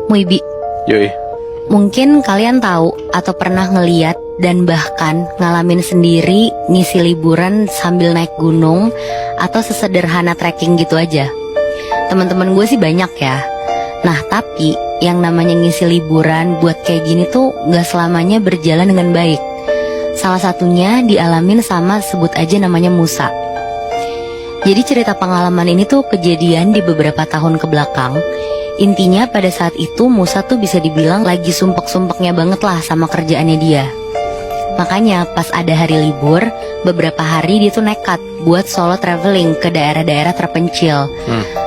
Muibi, Yoi. mungkin kalian tahu atau pernah ngeliat dan bahkan ngalamin sendiri ngisi liburan sambil naik gunung atau sesederhana trekking gitu aja. Teman-teman gue sih banyak ya. Nah tapi yang namanya ngisi liburan buat kayak gini tuh gak selamanya berjalan dengan baik. Salah satunya dialamin sama sebut aja namanya Musa. Jadi cerita pengalaman ini tuh kejadian di beberapa tahun ke belakang. Intinya pada saat itu Musa tuh bisa dibilang lagi sumpek-sumpeknya banget lah sama kerjaannya dia. Makanya pas ada hari libur, beberapa hari dia tuh nekat buat solo traveling ke daerah-daerah terpencil.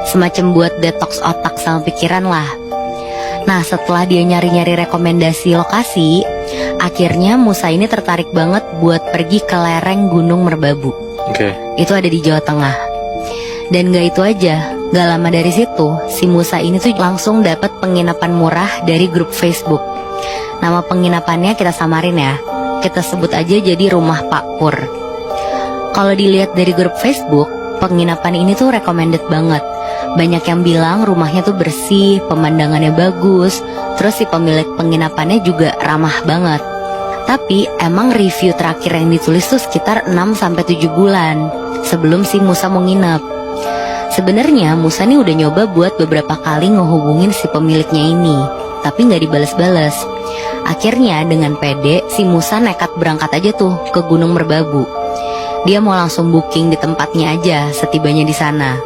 Semacam buat detox otak sama pikiran lah. Nah setelah dia nyari-nyari rekomendasi lokasi, akhirnya Musa ini tertarik banget buat pergi ke lereng Gunung Merbabu. Oke. Itu ada di Jawa Tengah. Dan gak itu aja, gak lama dari situ, si Musa ini tuh langsung dapat penginapan murah dari grup Facebook. Nama penginapannya kita samarin ya, kita sebut aja jadi Rumah Pak Pur. Kalau dilihat dari grup Facebook, penginapan ini tuh recommended banget. Banyak yang bilang rumahnya tuh bersih, pemandangannya bagus, terus si pemilik penginapannya juga ramah banget. Tapi emang review terakhir yang ditulis tuh sekitar 6-7 bulan sebelum si Musa mau nginep. Sebenarnya Musa nih udah nyoba buat beberapa kali ngehubungin si pemiliknya ini, tapi nggak dibales-bales. Akhirnya dengan pede si Musa nekat berangkat aja tuh ke Gunung Merbabu. Dia mau langsung booking di tempatnya aja setibanya di sana.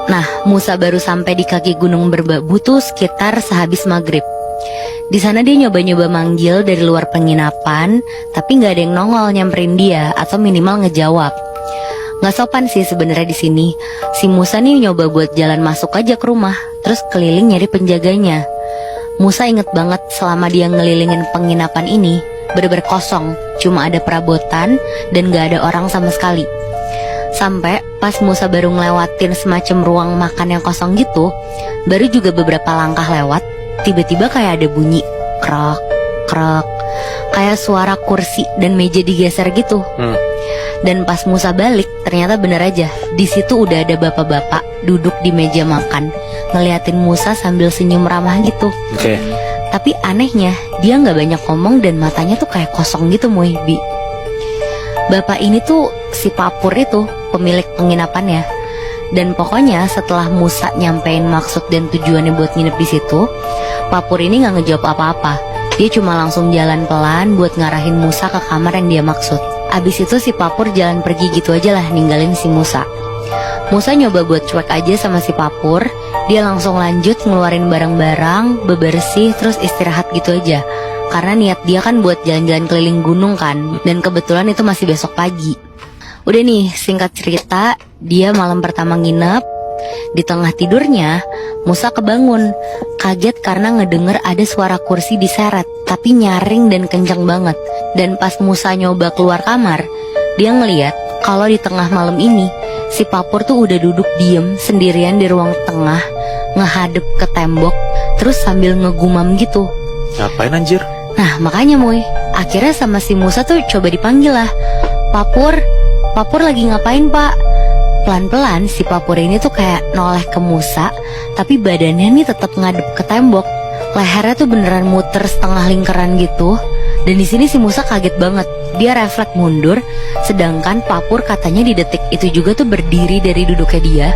Nah Musa baru sampai di kaki Gunung Merbabu tuh sekitar sehabis maghrib. Di sana dia nyoba-nyoba manggil dari luar penginapan, tapi nggak ada yang nongol nyamperin dia atau minimal ngejawab. Nggak sopan sih sebenarnya di sini. Si Musa nih nyoba buat jalan masuk aja ke rumah, terus keliling nyari penjaganya. Musa inget banget selama dia ngelilingin penginapan ini bener-bener kosong, cuma ada perabotan dan gak ada orang sama sekali. Sampai pas Musa baru ngelewatin semacam ruang makan yang kosong gitu, baru juga beberapa langkah lewat, tiba-tiba kayak ada bunyi krok, krok, kayak suara kursi dan meja digeser gitu. Dan pas Musa balik, ternyata bener aja, di situ udah ada bapak-bapak duduk di meja makan, ngeliatin Musa sambil senyum ramah gitu. Oke. Tapi anehnya, dia nggak banyak ngomong dan matanya tuh kayak kosong gitu, Muibi. Bapak ini tuh si Papur itu, pemilik penginapannya. Dan pokoknya setelah Musa nyampein maksud dan tujuannya buat nginep di situ, Papur ini nggak ngejawab apa-apa. Dia cuma langsung jalan pelan buat ngarahin Musa ke kamar yang dia maksud. Abis itu si Papur jalan pergi gitu aja lah, ninggalin si Musa. Musa nyoba buat cuek aja sama si Papur. Dia langsung lanjut ngeluarin barang-barang, bebersih, terus istirahat gitu aja. Karena niat dia kan buat jalan-jalan keliling gunung kan. Dan kebetulan itu masih besok pagi. Udah nih, singkat cerita, dia malam pertama nginep. Di tengah tidurnya, Musa kebangun, kaget karena ngedenger ada suara kursi diseret, tapi nyaring dan kencang banget. Dan pas Musa nyoba keluar kamar, dia ngeliat kalau di tengah malam ini, si Papur tuh udah duduk diem sendirian di ruang tengah, ngehadep ke tembok, terus sambil ngegumam gitu. Ngapain anjir? Nah makanya Moy, akhirnya sama si Musa tuh coba dipanggil lah. Papur, Papur lagi ngapain pak? Pelan-pelan si Papur ini tuh kayak noleh ke Musa, tapi badannya nih tetap ngadep ke tembok. Lehernya tuh beneran muter setengah lingkaran gitu. Dan di sini si Musa kaget banget. Dia refleks mundur, sedangkan Papur katanya di detik itu juga tuh berdiri dari duduknya dia.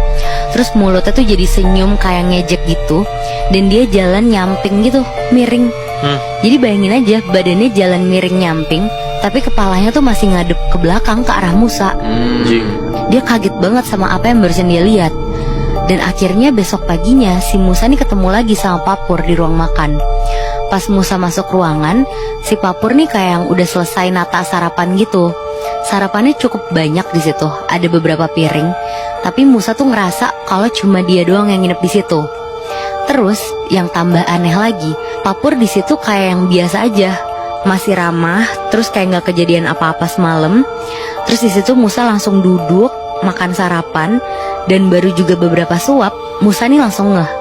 Terus mulutnya tuh jadi senyum kayak ngejek gitu. Dan dia jalan nyamping gitu, miring. Jadi bayangin aja, badannya jalan miring nyamping, tapi kepalanya tuh masih ngadep ke belakang ke arah Musa. Dia kaget banget sama apa yang barusan dia lihat. Dan akhirnya besok paginya si Musa nih ketemu lagi sama Papur di ruang makan. Pas Musa masuk ruangan, si Papur nih kayak yang udah selesai nata sarapan gitu. Sarapannya cukup banyak di situ, ada beberapa piring. Tapi Musa tuh ngerasa kalau cuma dia doang yang nginep di situ. Terus yang tambah aneh lagi, Papur di situ kayak yang biasa aja, masih ramah, terus kayak nggak kejadian apa-apa semalam. Terus di situ Musa langsung duduk makan sarapan, dan baru juga beberapa suap, Musa nih langsung ngeh.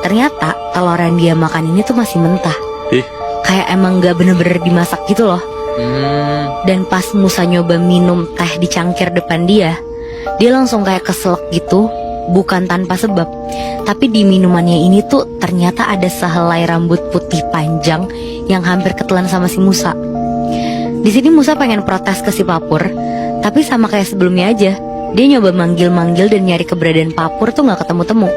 Ternyata telur yang dia makan ini tuh masih mentah. Kayak emang nggak bener-bener dimasak gitu loh. Dan pas Musa nyoba minum teh di cangkir depan dia langsung kayak keselak gitu. bukan tanpa sebab. Tapi di minumannya ini tuh ternyata ada sehelai rambut putih panjang yang hampir ketelan sama si Musa. Di sini Musa pengen protes ke si Papur, tapi sama kayak sebelumnya aja, dia nyoba manggil-manggil dan nyari keberadaan Papur tuh nggak ketemu-temu.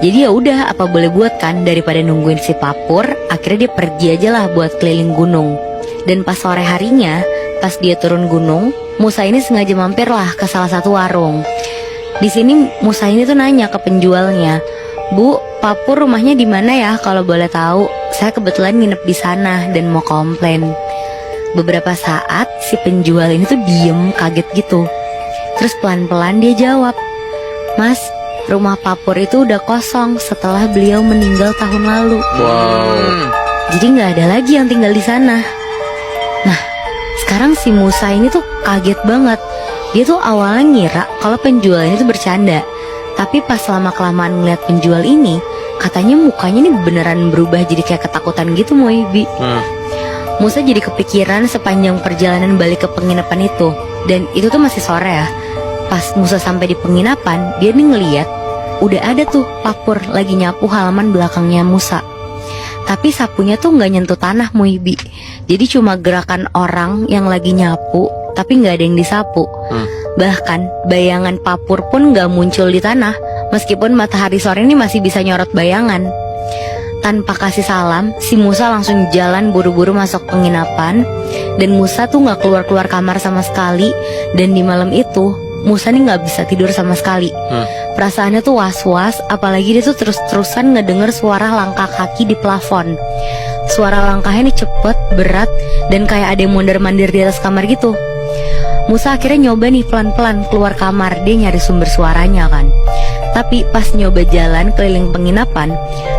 Jadi ya udah, apa boleh buat kan, daripada nungguin si Papur, akhirnya dia pergi aja lah buat keliling gunung. Dan pas sore harinya, pas dia turun gunung, Musa ini sengaja mampir lah ke salah satu warung. Di sini Musa ini tuh nanya ke penjualnya, "Bu, Papur rumahnya di mana ya kalau boleh tahu? Saya kebetulan nginep di sana dan mau komplain." Beberapa saat si penjual ini tuh diem kaget gitu. Terus pelan-pelan dia jawab, "Mas, rumah Papur itu udah kosong setelah beliau meninggal tahun lalu." Wow. Jadi nggak ada lagi yang tinggal di sana. Nah, sekarang si Musa ini tuh kaget banget. Dia tuh awalnya ngira kalau penjual ini tuh bercanda. Tapi pas lama-kelamaan ngeliat penjual ini, katanya mukanya nih beneran berubah jadi kayak ketakutan gitu, Moibi. Musa jadi kepikiran sepanjang perjalanan balik ke penginapan itu. Dan itu tuh masih sore ya. Pas Musa sampai di penginapan, dia nih ngeliat udah ada tuh Papur lagi nyapu halaman belakangnya Musa. Tapi sapunya tuh nggak nyentuh tanah, Moibi. Jadi cuma gerakan orang yang lagi nyapu, tapi nggak ada yang disapu. Bahkan bayangan Papur pun nggak muncul di tanah, meskipun matahari sore ini masih bisa nyorot bayangan. Tanpa kasih salam, si Musa langsung jalan buru-buru masuk penginapan. Dan Musa tuh gak keluar-keluar kamar sama sekali. Dan di malam itu, Musa nih gak bisa tidur sama sekali. Perasaannya tuh was-was, apalagi dia tuh terus-terusan ngedenger suara langkah kaki di plafon. Suara langkahnya nih cepet, berat, dan kayak ada yang mondar-mandir di atas kamar gitu. Musa akhirnya nyoba nih pelan-pelan keluar kamar. Dia nyari sumber suaranya kan. Tapi pas nyoba jalan keliling penginapan,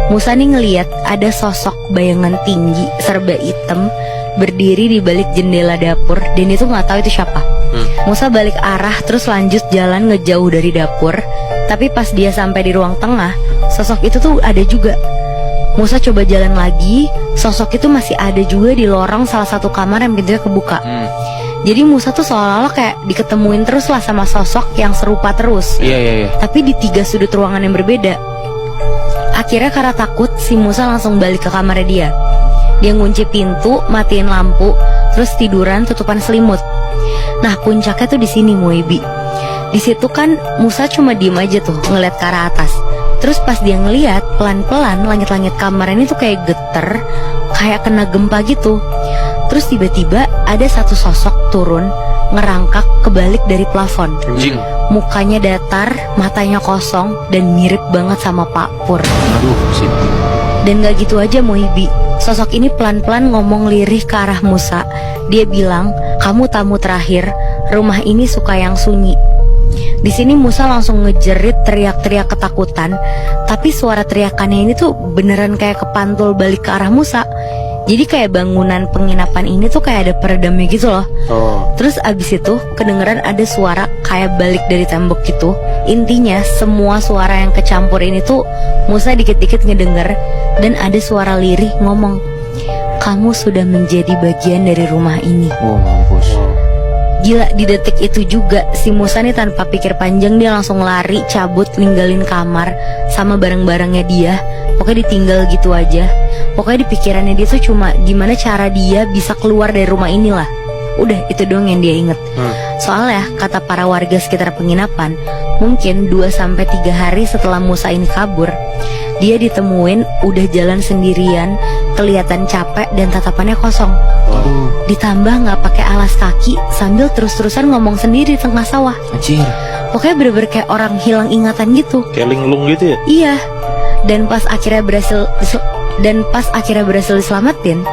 Musa nih ngeliat ada sosok bayangan tinggi serba hitam berdiri di balik jendela dapur, dan itu nggak tahu itu siapa. Musa balik arah terus lanjut jalan ngejauh dari dapur. Tapi pas dia sampai di ruang tengah, sosok itu tuh ada juga. Musa coba jalan lagi, sosok itu masih ada juga di lorong salah satu kamar yang pintunya kebuka. Jadi Musa tuh seolah-olah kayak diketemuin terus lah sama sosok yang serupa terus. Iya. Tapi di 3 sudut ruangan yang berbeda. Akhirnya karena takut, si Musa langsung balik ke kamarnya dia. Dia ngunci pintu, matiin lampu, terus tiduran tutupan selimut. Nah, puncaknya tuh di sini, Moibi. Di situ kan Musa cuma diem aja tuh ngeliat ke arah atas. Terus pas dia ngeliat, pelan-pelan langit-langit kamar ini tuh kayak geter, kayak kena gempa gitu. Terus tiba-tiba ada satu sosok turun, ngerangkak kebalik dari plafon. Mukanya datar, matanya kosong, dan mirip banget sama Papur. Aduh, sip. Dan gak gitu aja, Moibi. Sosok ini pelan-pelan ngomong lirih ke arah Musa. Dia bilang, "Kamu tamu terakhir, rumah ini suka yang sunyi." Di sini Musa langsung ngejerit teriak-teriak ketakutan. Tapi suara teriakannya ini tuh beneran kayak kepantul balik ke arah Musa. Jadi kayak bangunan penginapan ini tuh kayak ada peredamnya gitu loh. Terus abis itu kedengeran ada suara kayak balik dari tembok gitu. Intinya semua suara yang kecampur ini tuh Musa dikit-dikit ngedenger. Dan ada suara lirih ngomong, "Kamu sudah menjadi bagian dari rumah ini." Oh, mampus. Gila, di detik itu juga si Musa nih tanpa pikir panjang dia langsung lari, cabut, ninggalin kamar sama barang-barangnya dia. Pokoknya ditinggal gitu aja. Pokoknya di pikirannya dia tuh cuma gimana cara dia bisa keluar dari rumah inilah. Udah, itu doang yang dia inget. Soalnya kata para warga sekitar penginapan, mungkin 2-3 hari setelah Musa ini kabur, dia ditemuin udah jalan sendirian, kelihatan capek dan tatapannya kosong. Ditambah gak pakai alas kaki, sambil terus-terusan ngomong sendiri di tengah sawah. Anjir. Pokoknya bener-bener kayak orang hilang ingatan gitu. Kayak linglung gitu ya? Iya. Dan pas akhirnya berhasil diselamatin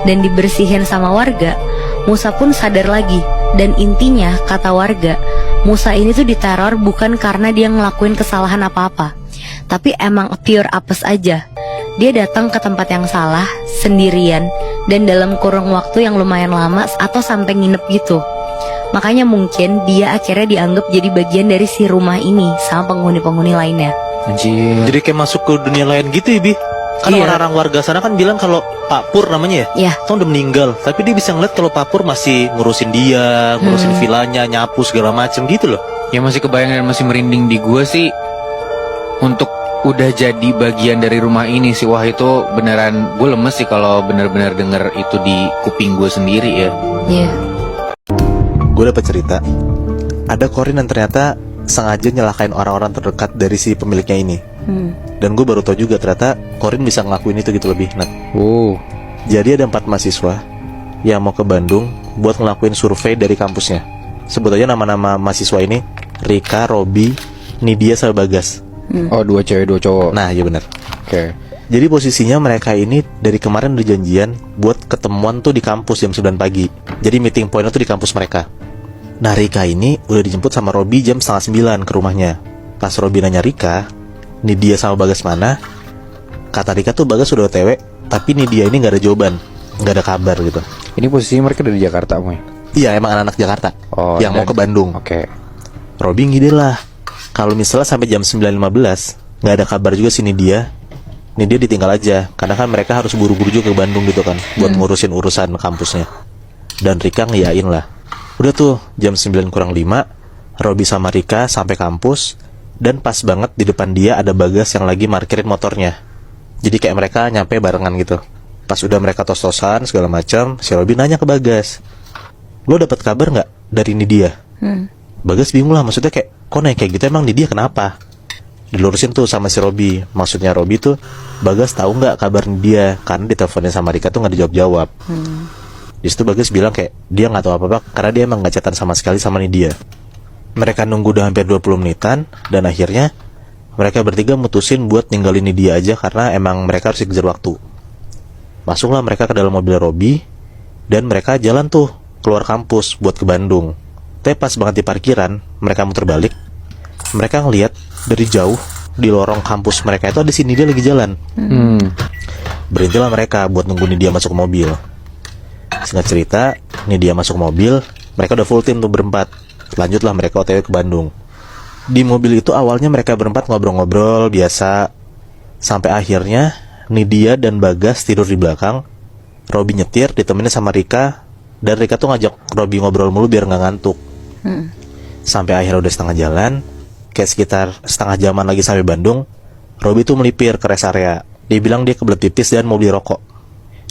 dan dibersihin sama warga, Musa pun sadar lagi. Dan intinya kata warga, Musa ini tuh diteror bukan karena dia ngelakuin kesalahan apa-apa, tapi emang pure apes aja. Dia datang ke tempat yang salah, sendirian, dan dalam kurung waktu yang lumayan lama atau sampai nginep gitu. Makanya mungkin dia akhirnya dianggap jadi bagian dari si rumah ini sama penghuni-penghuni lainnya. Anjir. Jadi kayak masuk ke dunia lain gitu ya, Bi? Kan Iya. orang-orang warga sana kan bilang kalau Pak Pur namanya ya, Iya. Tuh udah meninggal. Tapi dia bisa ngeliat kalau Pak Pur masih ngurusin dia, ngurusin vilanya, nyapu segala macem gitu loh. Yang masih kebayang dan masih merinding di gua sih, untuk udah jadi bagian dari rumah ini sih, wah itu beneran gue lemes sih kalau bener-bener denger itu di kuping gue sendiri ya. Iya. Gue dapat cerita, ada Corin yang ternyata sengaja nyelakain orang-orang terdekat dari si pemiliknya ini. Dan gue baru tau juga ternyata Corin bisa ngelakuin itu gitu lebih. Oh. Jadi ada 4 mahasiswa yang mau ke Bandung buat ngelakuin survei dari kampusnya. Sebut aja nama-nama mahasiswa ini: Rika, Robi, Nidia, sama Bagas. Oh, 2 cewek 2 cowok. Nah iya benar. Oke. Jadi posisinya mereka ini dari kemarin udah janjian buat ketemuan tuh di kampus jam 9 pagi. Jadi meeting pointnya tuh di kampus mereka. Nah Rika ini udah dijemput sama Robi jam 8:30 ke rumahnya. Pas Robi nanya Rika, Nidia sama Bagas mana? Kata Rika tuh Bagas sudah OTW, tapi Nidia ini gak ada jawaban, gak ada kabar gitu. Ini posisinya mereka dari Jakarta, Moy. Iya emang anak-anak Jakarta Oh, yang mau ke Bandung. Oke. Robi ngide lah, kalau misalnya sampai jam 9.15 gak ada kabar juga si Nidia ditinggal aja, karena kan mereka harus buru-buru juga ke Bandung gitu kan, buat ngurusin urusan kampusnya. Dan Rika ngiyain lah. Udah tuh jam 9 kurang 5 Robi sama Rika sampai kampus. Dan pas banget di depan dia ada Bagas yang lagi parkirin motornya. Jadi kayak mereka nyampe barengan gitu. Pas udah mereka tos-tosan segala macam, si Robi nanya ke Bagas, "Lo dapet kabar nggak dari Nidia?" Bagas bingung lah, maksudnya kayak kok naik kayak gitu, emang Nidia kenapa? Dilurusin tuh sama si Robi. Maksudnya Robi tuh, Bagas tahu nggak kabar Nidia, karena diteleponin sama Rika tuh nggak dijawab-jawab. Di situ Bagas bilang kayak dia nggak tahu apa-apa karena dia emang nggak chatan sama sekali sama Nidia. Mereka nunggu udah hampir 20 menitan dan akhirnya mereka bertiga mutusin buat ninggalin Nidia aja karena emang mereka harus dikejar waktu. Masuklah mereka ke dalam mobil Robi dan mereka jalan tuh keluar kampus buat ke Bandung. Tapi pas banget di parkiran, mereka muter balik. Mereka ngeliat dari jauh di lorong kampus mereka itu ada si Nidia lagi jalan. Berhentilah mereka buat nunggu Nidia masuk ke mobil. Singkat cerita, Nidia masuk mobil, mereka udah full tim tuh berempat. Lanjutlah mereka OTW ke Bandung. Di mobil itu awalnya mereka berempat ngobrol-ngobrol biasa, sampai akhirnya Nidia dan Bagas tidur di belakang. Robi nyetir ditemenin sama Rika, dan Rika tuh ngajak Robi ngobrol mulu biar gak ngantuk. Sampai akhirnya udah setengah jalan, kayak sekitar setengah jaman lagi sampai Bandung, Robi tuh melipir ke rest area. Dia bilang dia kebelet pipis dan mau beli rokok.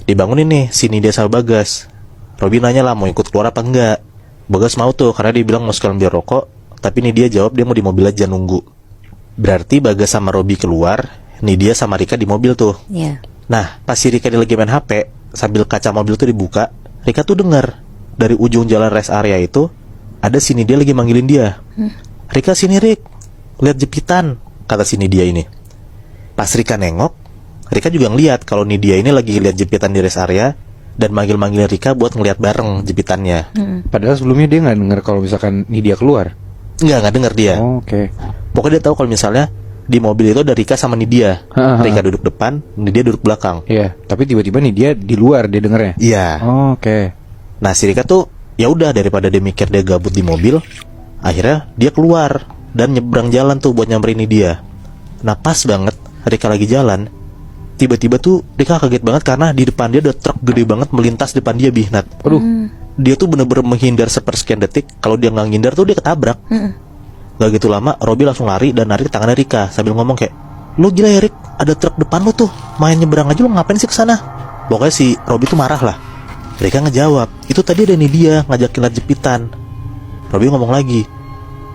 Dibangunin nih si Nidia sama Bagas. Robi nanya lah mau ikut keluar apa enggak. Bagas mau tuh karena dia bilang mau sekalian beli rokok, tapi Nidia jawab dia mau di mobil aja nunggu. Berarti Bagas sama Robi keluar, Nidia sama Rika di mobil tuh. Iya. Nah pas si Rika lagi main HP, sambil kaca mobil tuh dibuka, Rika tuh dengar dari ujung jalan rest area itu ada si Nidia lagi manggilin dia. "Rika sini Rik, lihat jepitan," kata si Nidia ini. Pas Rika nengok, Rika juga ngeliat kalau Nidia ini lagi lihat jepitan di rest area dan manggil-manggilin Rika buat ngeliat bareng jepitannya. Padahal sebelumnya dia nggak denger kalau misalkan Nidia keluar. Nggak denger dia. Oh, oke. Pokoknya dia tahu kalau misalnya di mobil itu ada Rika sama Nidia. Rika duduk depan, Nidia duduk belakang. Iya, tapi tiba-tiba Nidia di luar dia dengernya. Iya. Oh, oke. Nah si Rika tuh ya udah daripada dia mikir dia gabut di mobil, akhirnya dia keluar dan nyebrang jalan tuh buat nyamperin Nidia. Nah pas banget Rika lagi jalan, tiba-tiba tuh Rika kaget banget karena di depan dia ada truk gede banget melintas depan dia, Bihnat. Aduh. Dia tuh bener-bener menghindar sepersekian detik. Kalau dia nggak ngindar tuh dia ketabrak. Gak gitu lama Robi langsung lari dan narik tangannya Rika sambil ngomong kayak, "Lo gila ya Rik, ada truk depan lo tuh, main nyebrang aja lo ngapain sih kesana?" Pokoknya si Robi tuh marah lah. Rika ngejawab, "Itu tadi ada Nidia ngajakin liat jepitan." Robi ngomong lagi,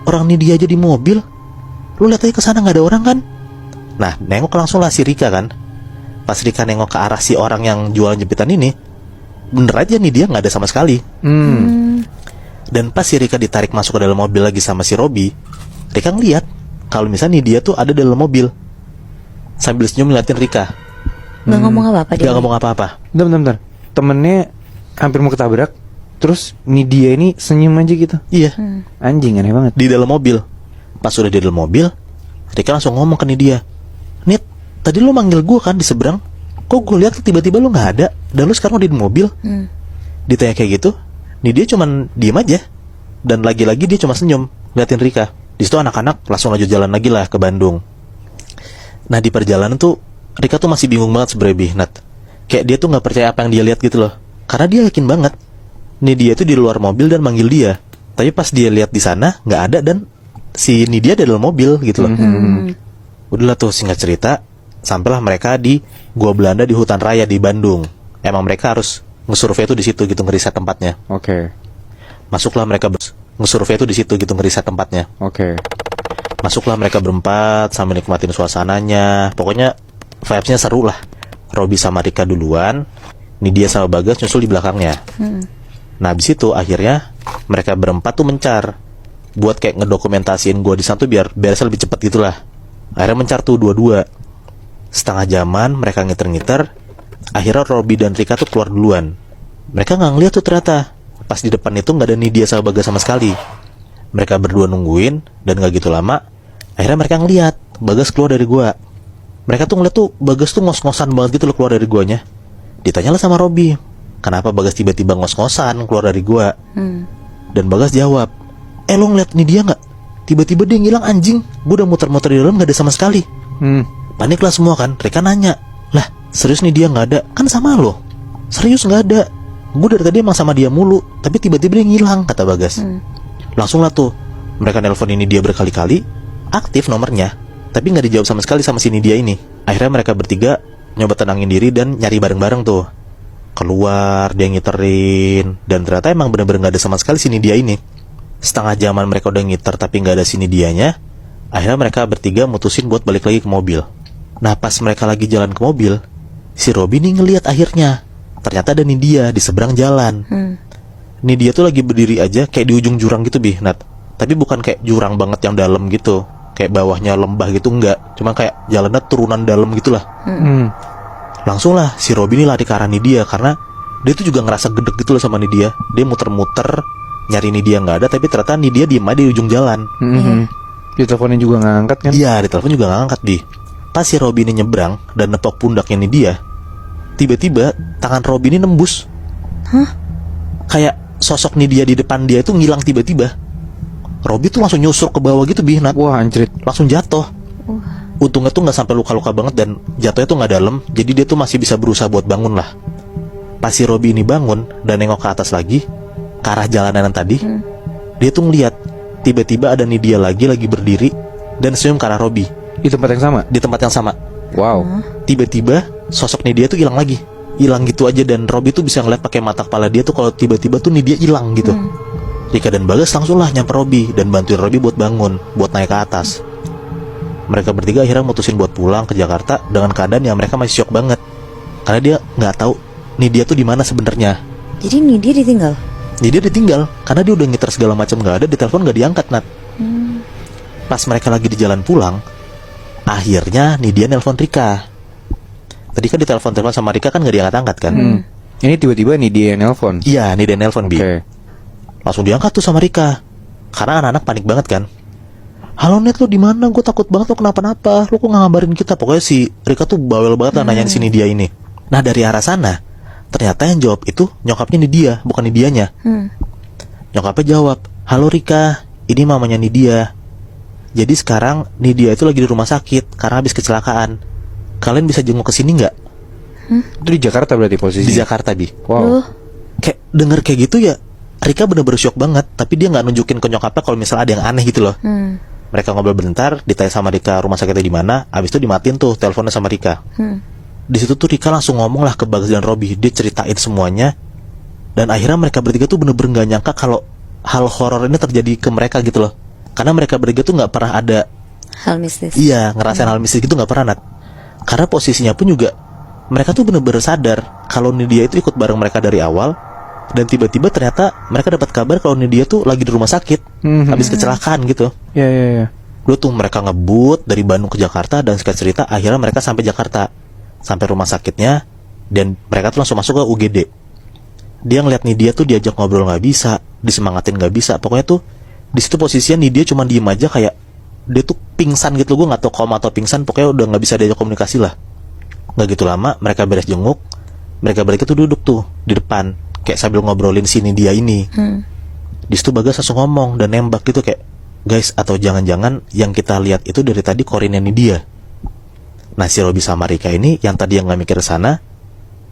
"Orang Nidia aja di mobil, lo lihat aja kesana nggak ada orang kan?" Nah nengok langsung lah si Rika kan. Pas Rika nengok ke arah si orang yang jualan jepitan ini, bener aja Nidia nggak ada sama sekali. Dan pas si Rika ditarik masuk ke dalam mobil lagi sama si Robi, Rika ngeliat kalau misalnya Nidia tuh ada dalam mobil sambil senyum ngeliatin Rika. Nggak ngomong apa-apa dia. Gak ngomong apa-apa. Bentar. Temennya hampir mau ketabrak, terus Nidia ini senyum aja gitu. Iya. Anjing, aneh banget. Di dalam mobil. Pas udah di dalam mobil, Rika langsung ngomong ke Nidia, "Nit, tadi lu manggil gue kan di seberang, kok gue lihat tiba-tiba lu nggak ada dan lu sekarang udah di mobil?" Ditanya kayak gitu, Nidia cuman diem aja dan lagi-lagi dia cuma senyum ngeliatin Rika. Di situ anak-anak langsung lanjut jalan lagi lah ke Bandung. Nah di perjalanan tuh Rika tuh masih bingung banget sebenernya, Bihnat. Kayak dia tuh nggak percaya apa yang dia lihat gitu loh, karena dia yakin banget Nidia tuh di luar mobil dan manggil dia. Tapi pas dia lihat di sana nggak ada dan si Nidia ada dalam mobil gitu loh. Udahlah tuh, singkat cerita, sampailah mereka di Gua Belanda di hutan raya di Bandung. Emang mereka harus ngesurvei itu di situ gitu, ngeriset tempatnya. Oke. Masuklah mereka ngesurvei itu di situ gitu, ngeriset tempatnya. Oke. Masuklah mereka berempat sambil nikmatin suasananya. Pokoknya vibes-nya seru lah. Robby sama Rika duluan, Nidia sama Bagas nyusul di belakangnya. Nah abis itu akhirnya mereka berempat tuh mencar buat kayak ngedokumentasiin gua di sana tuh biar beresnya lebih cepet gitulah. Akhirnya mencar tuh dua-dua. Setengah jaman mereka ngiter-ngiter. Akhirnya Robby dan Rika tuh keluar duluan. Mereka nggak ngeliat tuh ternyata. Pas di depan itu nggak ada Nidia sama Bagas sama sekali. Mereka berdua nungguin dan nggak gitu lama. Akhirnya mereka ngeliat Bagas keluar dari gua. Mereka tuh ngeliat tuh Bagas tuh ngos-ngosan banget gitu loh keluar dari guanya. Ditanyalah sama Robby, kenapa Bagas tiba-tiba ngos-ngosan keluar dari gua? Dan Bagas jawab, lo ngeliat Nidia nggak? Tiba-tiba dia ngilang anjing. Gua udah muter-muter di dalam nggak ada sama sekali. Panik lah semua kan. Rika nanya, lah serius nih dia nggak ada? Kan sama lo. Serius nggak ada. Gue dari tadi emang sama dia mulu, tapi tiba-tiba dia ngilang, kata Bagas. Langsung lah tuh mereka nelpon ini dia berkali-kali, aktif nomornya, tapi nggak dijawab sama sekali sama si Nidia ini. Akhirnya mereka bertiga nyoba tenangin diri dan nyari bareng-bareng tuh. Keluar, dia ngiterin, dan ternyata emang bener-bener nggak ada sama sekali si Nidia ini. Setengah jaman mereka udah ngiter tapi nggak ada si Nidianya. Akhirnya mereka bertiga mutusin buat balik lagi ke mobil. Nah pas mereka lagi jalan ke mobil, si Robby nih ngeliat akhirnya ternyata ada Nidia di seberang jalan. Nidia tuh lagi berdiri aja kayak di ujung jurang gitu Nat. Tapi bukan kayak jurang banget yang dalam gitu, kayak bawahnya lembah gitu, enggak. Cuma kayak jalannya turunan dalam gitulah. Langsung lah si Robby nih lari ke arah Nidia karena dia tuh juga ngerasa gedek gitu loh sama Nidia. Dia muter-muter nyari Nidia nggak ada, tapi ternyata Nidia diem aja di ujung jalan. Di teleponnya juga nggak angkat kan? Iya, di telepon juga nggak angkat Pas si Robby ini nyebrang dan nepok pundaknya Nidia, tiba-tiba tangan Robby ini nembus. Kayak sosok Nidia di depan dia itu ngilang tiba-tiba. Robby tuh langsung nyusur ke bawah gitu Nat. Wah anjrit. Langsung jatuh. Untungnya tuh nggak sampai luka-luka banget dan jatuhnya tuh nggak dalam, jadi dia tuh masih bisa berusaha buat bangun lah. Pas si Robby ini bangun dan nengok ke atas lagi ke arah jalanan tadi, dia tuh ngeliat tiba-tiba ada Nidia lagi berdiri dan senyum ke arah Robby. Di tempat yang sama? Di tempat yang sama. Wow. Tiba-tiba sosok Nidia tuh hilang lagi. Hilang gitu aja dan Robby tuh bisa ngeliat pakai mata kepala dia tuh kalau tiba-tiba tuh Nidia hilang gitu. Rika dan Bagas langsung lah nyamper Robby dan bantuin Robby buat bangun, buat naik ke atas. Mereka bertiga akhirnya mutusin buat pulang ke Jakarta dengan keadaan yang mereka masih shock banget. Karena dia nggak tahu Nidia tuh di mana sebenarnya. Jadi Nidia ditinggal? Nidia ditinggal karena dia udah ngiter segala macam nggak ada, di telepon nggak diangkat Nat. Pas mereka lagi di jalan pulang, akhirnya Nidia nelpon Rika. Tadi kan ditelepon sama Rika kan nggak diangkat-angkat kan? Ini tiba-tiba nih dia yang nelpon. Iya, Nidia nelpon Bi. Oke. Langsung diangkat tuh sama Rika. Karena anak-anak panik banget kan. Halo Net, lu di mana? Gue takut banget lu kenapa-napa. Lu kok nggak ngabarin kita? Pokoknya si Rika tuh bawel banget lah nanyain si Nidia ini. Nah dari arah sana, ternyata yang jawab itu nyokapnya Nidia, bukan Nidianya. Nyokapnya jawab, halo Rika, ini mamanya Nidia. Jadi sekarang Nidia itu lagi di rumah sakit karena habis kecelakaan. Kalian bisa jenguk ke sini nggak? Itu di Jakarta berarti posisinya? Di Jakarta Bi. Wow. Kayak denger kayak gitu ya, Rika bener-bener shock banget. Tapi dia nggak nunjukin ke nyokapnya kalau misalnya ada yang aneh gitu loh. Mereka ngobrol bentar, ditanya sama Rika rumah sakitnya di mana. Abis itu dimatiin tuh teleponnya sama Rika. Di situ tuh Rika langsung ngomong lah ke Bagas dan Robby. Dia ceritain semuanya. Dan akhirnya mereka bertiga tuh bener-bener gak nyangka kalau hal horor ini terjadi ke mereka gitu loh. Karena mereka bertiga tuh gak pernah ada Hal mistis. Iya, ngerasain hal mistis gitu gak pernah Nat. Karena posisinya pun juga mereka tuh bener-bener sadar kalau Nidia itu ikut bareng mereka dari awal. Dan tiba-tiba ternyata mereka dapat kabar kalau Nidia tuh lagi di rumah sakit, habis kecelakaan gitu. Iya. Dulu tuh mereka ngebut dari Bandung ke Jakarta. Dan singkat cerita akhirnya mereka sampai Jakarta, sampai rumah sakitnya. Dan mereka tuh langsung masuk ke UGD. Dia ngeliat Nidia tuh diajak ngobrol gak bisa, disemangatin gak bisa. Pokoknya tuh di situ posisinya Nidia cuma diem aja kayak dia tuh pingsan gitu. Gue gak tau koma atau pingsan, pokoknya udah gak bisa diajak komunikasi lah. Gak gitu lama mereka beres jenguk, mereka balik tuh duduk tuh di depan kayak sambil ngobrolin si Nidia ini. Di situ Bagas langsung ngomong dan nembak gitu kayak, guys, atau jangan-jangan yang kita lihat itu dari tadi korinnya Nidia. Nah si Robby sama Rika ini yang tadi yang gak mikir sana,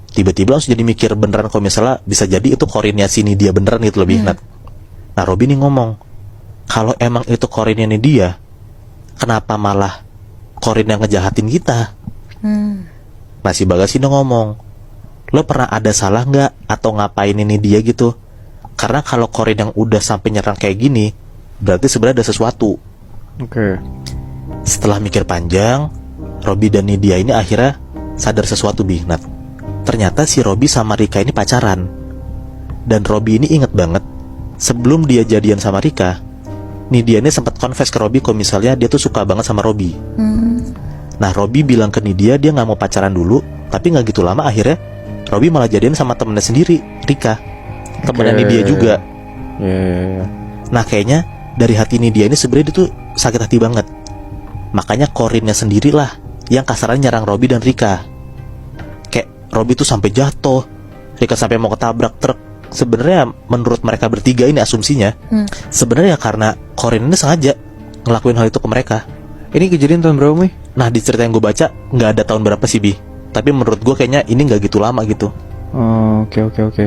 tiba-tiba langsung jadi mikir beneran kalau misalnya bisa jadi itu korinnya si Nidia beneran gitu lebih Nat. Nah Robby nih ngomong, kalau emang itu korinnya Nidia, kenapa malah Corin yang ngejahatin kita. Nah si Bagas ini ngomong, lo pernah ada salah nggak atau ngapain ini dia gitu? Karena kalau Corin yang udah sampai nyerang kayak gini, berarti sebenarnya ada sesuatu. Oke. Setelah mikir panjang, Robby dan Nidia ini akhirnya sadar sesuatu, Nat. Ternyata si Robby sama Rika ini pacaran. Dan Robby ini inget banget, sebelum dia jadian sama Rika, Nidia ini sempat confess ke Robby kalau misalnya dia tuh suka banget sama Robby. Nah Robby bilang ke Nidia dia gak mau pacaran dulu, tapi gak gitu lama akhirnya Robby malah jadian sama temennya sendiri, Rika, temennya Nidia juga. Nah kayaknya dari hati Nidia ini sebenarnya dia tuh sakit hati banget. Makanya Corinnya sendirilah yang kasarannya nyerang Robby dan Rika. Kayak Robby tuh sampai jatuh, Rika sampai mau ketabrak truk. Sebenarnya menurut mereka bertiga ini asumsinya, sebenarnya karena Corin ini sengaja ngelakuin hal itu ke mereka. Ini kejadian tahun berapa, Moy? Nah di cerita yang gue baca nggak ada tahun berapa sih, Bi. Tapi menurut gue kayaknya ini nggak gitu lama gitu. Oh, oke.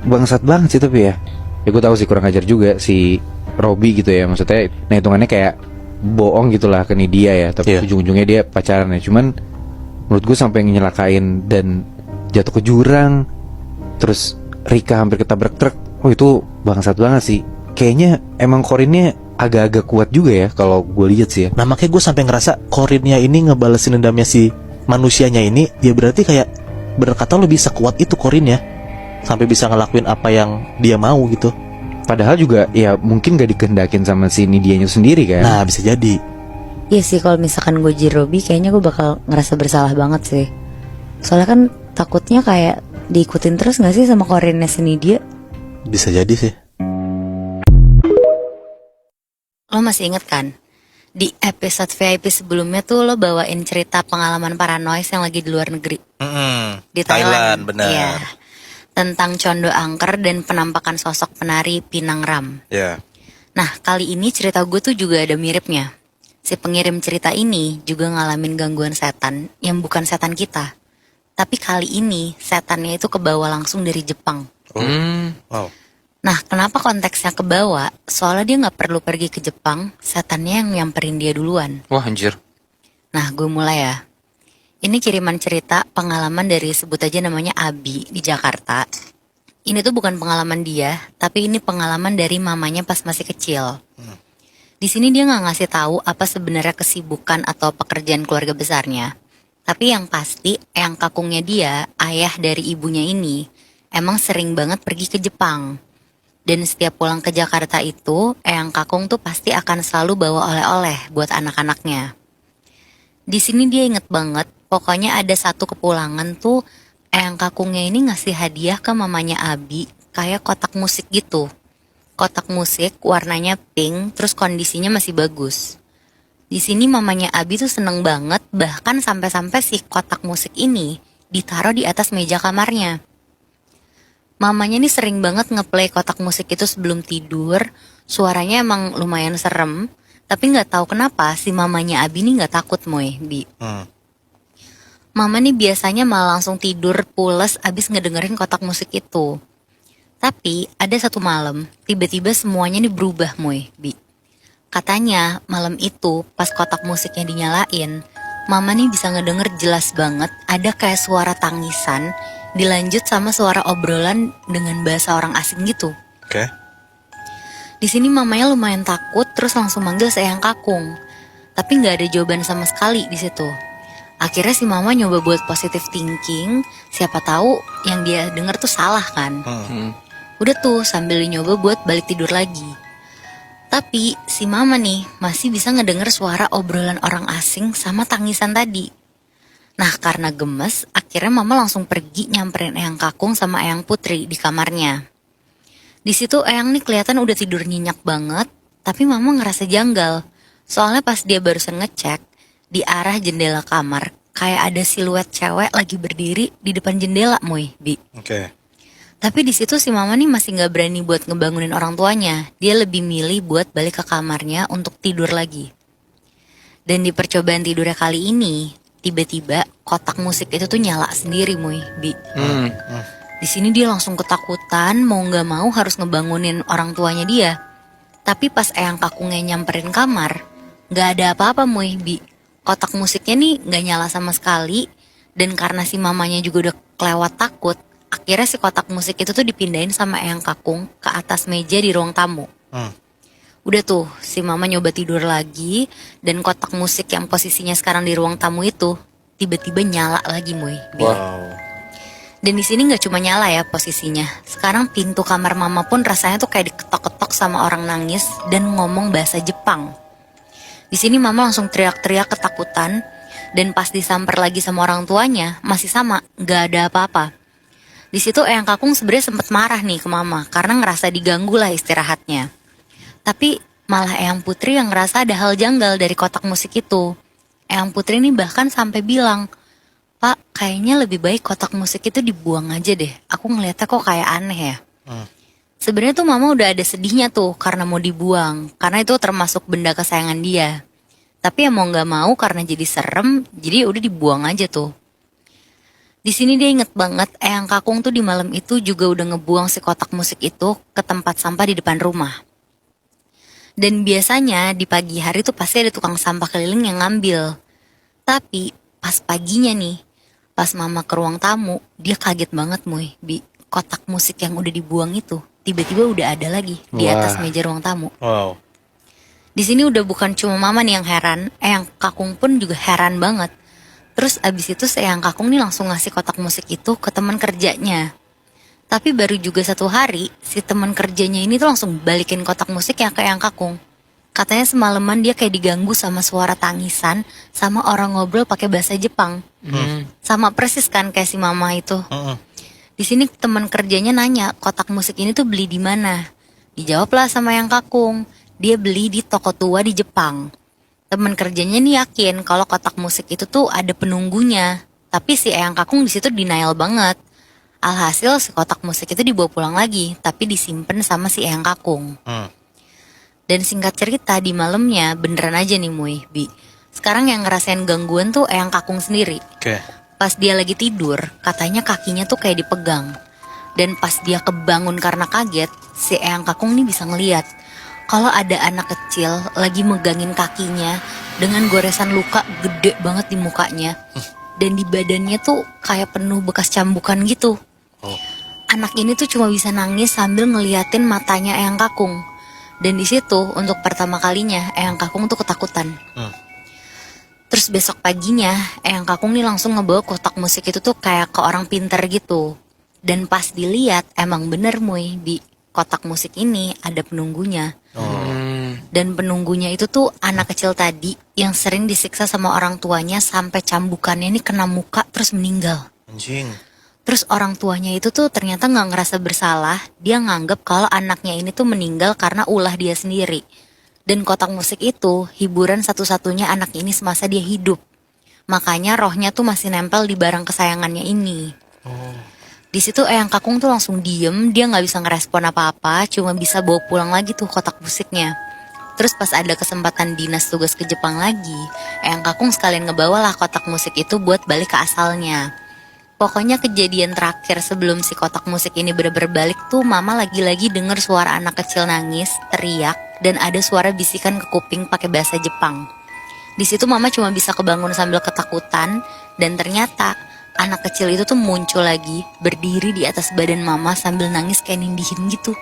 Bangsat banget sih tapi ya. Ya gue tahu sih kurang ajar juga si Robby gitu ya. Maksudnya, nah hitungannya kayak bohong gitulah ke Nidia ya. Tapi ujung-ujungnya dia pacaran ya. Cuman menurut gue sampai nyelakain dan jatuh ke jurang, terus Rika hampir ketabrak truk. Oh itu bangsat banget sih. Kayaknya emang Corinnya agak-agak kuat juga ya kalau gue lihat sih ya. Nah makanya gue sampai ngerasa Corinnya ini ngebalesin dendamnya si manusianya ini, ya berarti kayak bener kata lo bisa kuat itu Corinnya, sampai bisa ngelakuin apa yang dia mau gitu. Padahal juga ya mungkin gak dikehendakin sama si Nidianya sendiri kan. Nah bisa jadi. Iya sih, kalau misalkan gue jadi Robby kayaknya gue bakal ngerasa bersalah banget sih. Soalnya kan takutnya kayak diikutin terus gak sih sama Corinnya sini dia. Bisa jadi sih. Lo masih inget kan? Di episode VIP sebelumnya tuh lo bawain cerita pengalaman paranoid yang lagi di luar negeri. Di Thailand, benar. Iya. Tentang condo angker dan penampakan sosok penari Pinang Ram. Ya. Nah kali ini cerita gue tuh juga ada miripnya. Si pengirim cerita ini juga ngalamin gangguan setan yang bukan setan kita. Tapi kali ini setannya itu kebawa langsung dari Jepang. Wow. Nah kenapa konteksnya kebawa? Soalnya dia gak perlu pergi ke Jepang, setannya yang nyamperin dia duluan. Wah anjir. Nah gue mulai ya. Ini kiriman cerita pengalaman dari sebut aja namanya Abi di Jakarta. Ini tuh bukan pengalaman dia, tapi ini pengalaman dari mamanya pas masih kecil. Di sini dia nggak ngasih tahu apa sebenarnya kesibukan atau pekerjaan keluarga besarnya. Tapi yang pasti, eyang kakungnya dia, ayah dari ibunya ini, emang sering banget pergi ke Jepang. Dan setiap pulang ke Jakarta itu, eyang kakung tuh pasti akan selalu bawa oleh-oleh buat anak-anaknya. Di sini dia inget banget, pokoknya ada satu kepulangan tuh, eyang kakungnya ini ngasih hadiah ke mamanya Abi, kayak kotak musik gitu. Kotak musik warnanya pink, terus kondisinya masih bagus. Di sini mamanya Abi tuh seneng banget, bahkan sampai-sampai si kotak musik ini ditaruh di atas meja kamarnya. Mamanya nih sering banget ngeplay kotak musik itu sebelum tidur. Suaranya emang lumayan serem, tapi nggak tahu kenapa si mamanya Abi nih nggak takut, Moy, Bi. Mama nih biasanya malah langsung tidur pules abis ngedengerin kotak musik itu. Tapi ada satu malam, tiba-tiba semuanya nih berubah, Moy, Bi. Katanya malam itu pas kotak musiknya dinyalain, Mama nih bisa ngedenger jelas banget ada kayak suara tangisan dilanjut sama suara obrolan dengan bahasa orang asing gitu. Oke. Di sini mamanya lumayan takut, terus langsung manggil si eyang kakung. Tapi nggak ada jawaban sama sekali di situ. Akhirnya si mama nyoba buat positive thinking, siapa tahu yang dia denger tuh salah kan. Udah tuh sambil nyoba buat balik tidur lagi. Tapi si mama nih masih bisa ngedenger suara obrolan orang asing sama tangisan tadi. Nah karena gemes, akhirnya mama langsung pergi nyamperin eyang kakung sama eyang putri di kamarnya. Di situ eyang nih kelihatan udah tidur nyenyak banget, tapi mama ngerasa janggal. Soalnya pas dia barusan ngecek, di arah jendela kamar, kayak ada siluet cewek lagi berdiri di depan jendela, Moy, Bi. Oke. Tapi di situ si mama nih masih nggak berani buat ngebangunin orang tuanya. Dia lebih milih buat balik ke kamarnya untuk tidur lagi. Dan di percobaan tidurnya kali ini, tiba-tiba kotak musik itu tuh nyala sendiri, Moy, Bi. Di sini dia langsung ketakutan, mau nggak mau harus ngebangunin orang tuanya dia. Tapi pas eyang kakungnya nyamperin kamar, nggak ada apa-apa, Moy, Bi. kotak musiknya nih nggak nyala sama sekali. Dan karena si mamanya juga udah kelewat takut, akhirnya si kotak musik itu tuh dipindahin sama Eyang Kakung ke atas meja di ruang tamu. Udah tuh, si mama nyoba tidur lagi, dan kotak musik yang posisinya sekarang di ruang tamu itu tiba-tiba nyala lagi, Moy. Dan di sini nggak cuma nyala ya posisinya. Sekarang pintu kamar mama pun rasanya tuh kayak diketok-ketok sama orang nangis dan ngomong bahasa Jepang. Di sini mama langsung teriak-teriak ketakutan, dan pas disamper lagi sama orang tuanya masih sama, nggak ada apa-apa. Di situ Eyang Kakung sebenarnya sempet marah nih ke mama karena ngerasa diganggu lah istirahatnya. Tapi malah Eyang Putri yang ngerasa ada hal janggal dari kotak musik itu. Eyang Putri ini bahkan sampai bilang, "Pak, kayaknya lebih baik kotak musik itu dibuang aja deh. Aku ngeliatnya kok kayak aneh ya." Sebenarnya tuh mama udah ada sedihnya tuh karena mau dibuang, karena itu termasuk benda kesayangan dia. Tapi ya mau nggak mau karena jadi serem, jadi udah dibuang aja tuh. Di sini dia inget banget Eyang Kakung tuh di malam itu juga udah ngebuang si kotak musik itu ke tempat sampah di depan rumah. Dan biasanya di pagi hari tuh pasti ada tukang sampah keliling yang ngambil. Tapi pas paginya nih, pas mama ke ruang tamu, dia kaget banget Moy. Kotak musik yang udah dibuang itu tiba-tiba udah ada lagi di atas meja ruang tamu. Wow. Di sini udah bukan cuma mama nih yang heran, Eyang Kakung pun juga heran banget. Terus abis itu si Eyang Kakung nih langsung ngasih kotak musik itu ke teman kerjanya. Tapi baru juga 1 hari, si teman kerjanya ini tuh langsung balikin kotak musik yang ke Eyang Kakung. Katanya semalaman dia kayak diganggu sama suara tangisan, sama orang ngobrol pakai bahasa Jepang. Sama persis kan kayak si mama itu. Di sini teman kerjanya nanya, kotak musik ini tuh beli di mana? Dijawablah sama Eyang Kakung. Dia beli di toko tua di Jepang. Temen kerjanya nih yakin kalau kotak musik itu tuh ada penunggunya. Tapi si Eyang Kakung di situ denial banget. Alhasil si kotak musik itu dibawa pulang lagi, tapi disimpan sama si Eyang Kakung. Dan singkat cerita di malamnya beneran aja nih Moy, sekarang yang ngerasain gangguan tuh Eyang Kakung sendiri. Pas dia lagi tidur, katanya kakinya tuh kayak dipegang. Dan pas dia kebangun karena kaget, si Eyang Kakung nih bisa ngeliat kalau ada anak kecil lagi megangin kakinya dengan goresan luka gede banget di mukanya. Dan di badannya tuh kayak penuh bekas cambukan gitu. Anak ini tuh cuma bisa nangis sambil ngeliatin matanya Eyang Kakung. Dan di situ untuk pertama kalinya Eyang Kakung tuh ketakutan. Terus besok paginya Eyang Kakung nih langsung ngebawa kotak musik itu tuh kayak ke orang pinter gitu. Dan pas dilihat emang bener Moy, di kotak musik ini ada penunggunya. Dan penunggunya itu tuh anak kecil tadi yang sering disiksa sama orang tuanya sampai cambukannya ini kena muka terus meninggal. Anjing. Terus orang tuanya itu tuh ternyata gak ngerasa bersalah. Dia nganggep kalau anaknya ini tuh meninggal karena ulah dia sendiri. Dan kotak musik itu hiburan satu-satunya anak ini semasa dia hidup. Makanya rohnya tuh masih nempel di barang kesayangannya ini. Di situ Eyang Kakung tuh langsung diem, dia nggak bisa ngerespon apa-apa, cuma bisa bawa pulang lagi tuh kotak musiknya. Terus pas ada kesempatan dinas tugas ke Jepang lagi, Eyang Kakung sekalian ngebawalah kotak musik itu buat balik ke asalnya. Pokoknya kejadian terakhir sebelum si kotak musik ini bener-bener balik tuh mama lagi-lagi denger suara anak kecil nangis, teriak, dan ada suara bisikan ke kuping pakai bahasa Jepang. Di situ mama cuma bisa kebangun sambil ketakutan, dan ternyata anak kecil itu tuh muncul lagi, berdiri di atas badan mama sambil nangis kayak nindihin gitu.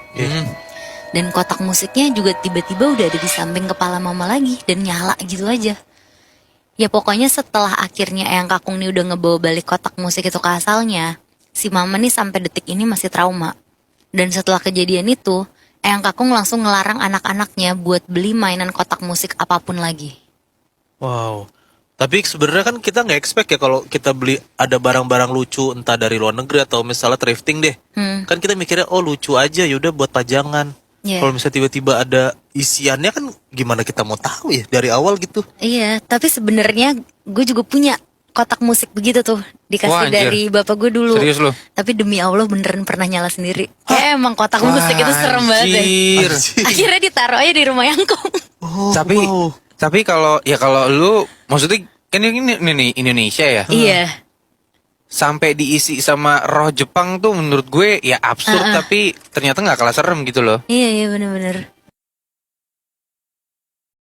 Dan kotak musiknya juga tiba-tiba udah ada di samping kepala mama lagi dan nyala gitu aja. Ya pokoknya setelah akhirnya Eyang Kakung nih udah ngebawa balik kotak musik itu ke asalnya, si mama nih sampai detik ini masih trauma. Dan setelah kejadian itu, Eyang Kakung langsung ngelarang anak-anaknya buat beli mainan kotak musik apapun lagi. Wow. Tapi sebenarnya kan kita nggak expect ya kalau kita beli ada barang-barang lucu entah dari luar negeri atau misalnya thrifting deh. Kan kita mikirnya oh lucu aja yaudah buat pajangan. Kalau misalnya tiba-tiba ada isiannya kan gimana kita mau tahu ya dari awal gitu. Iya, tapi sebenarnya gue juga punya kotak musik begitu tuh, dikasih dari bapak gue dulu. Serius lo? Tapi demi Allah beneran pernah nyala sendiri. Kayak emang kotak musik itu serem banget deh. Akhirnya ditaruh aja di rumah Yangkong. Tapi kalau lu maksudnya kan ini Indonesia ya? Iya. Sampai diisi sama roh Jepang tuh menurut gue ya absurd tapi ternyata nggak kalah serem gitu loh. Iya bener-bener.